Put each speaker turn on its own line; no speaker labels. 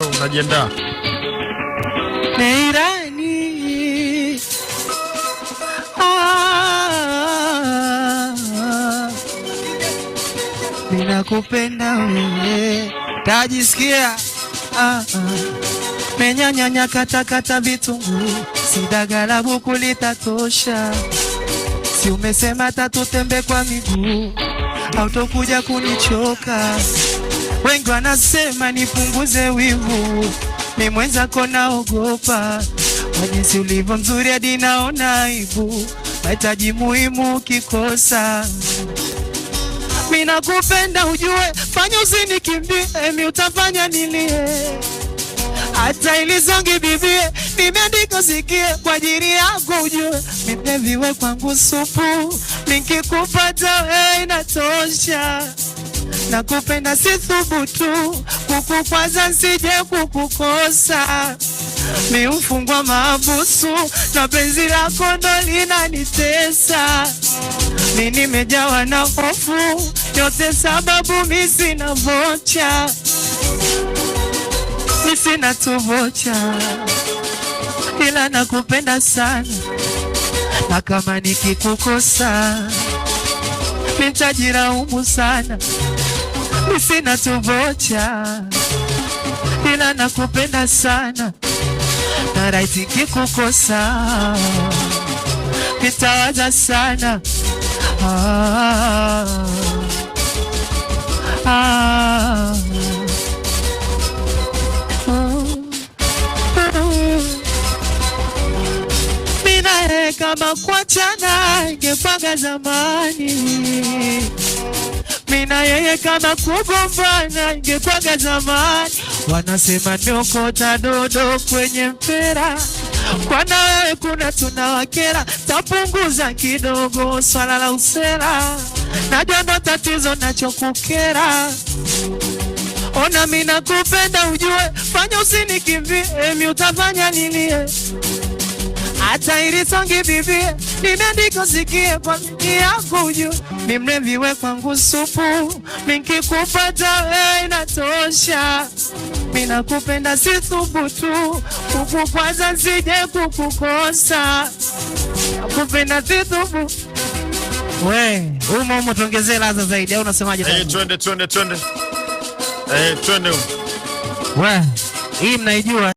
Unajiandaa.
Neirani ninakupenda wewe, tajisikia menyanya katakata vitunguu, sidagala buku litatosha. Si umesema tatutembe kwa miguu, hautokuja kunichoka. Wengi wanasema nipunguze wivu, mimi mwenzako naogopa. Jinsi ulivyo mzuri hadi naona aibu, mahitaji muhimu kikosa. Mimi nakupenda ujue, fanya usinikimbie, mimi utafanya nilie. Hata ili songi bibie, nimeandika sikie kwa ajili yako ujue. Mimi viwe kwangu supu, nikikupata wewe inatosha. Nakupenda si thubutu, kukukwaza nsije kukukosa. Mi ufungwa mahabusu, na penzi lako ndo linanitesa. Mi nimejawa na hofu, yote sababu mi sina vocha. Mi sina tu vocha, ila nakupenda sana. Na kama nikikukosa, nitajilaumu sana. Mi sina tu vocha, ila nakupenda sana. Na raiti kikukosa, nitawaza sana. Mina kama kuachana ingepanga zamani. Mina yeye kama kugombana ingepanga zamani. Wanasema niokota dodo kwenye mpera, kwa na wewe kuna tunawakera. Tapunguza kidogo swala la usera, najua ndo tatizo nachokukera. Ona mimi nakupenda ujue, fanya usinikimbie, mimi utafanya nilie. Hata ili songi bibie, nimeandika sikie kwa mimi yako ujue. Mimi mleviwe kwangu supu, nikikupata wewe inatosha. Mimi nakupenda si thubutu, kukukwaza nsije kukukosa. Nakupenda si thubutu. We, umo tuongezee ladha zaidi au unasemaje?
Twende. Twende.
We, hii mnaijua.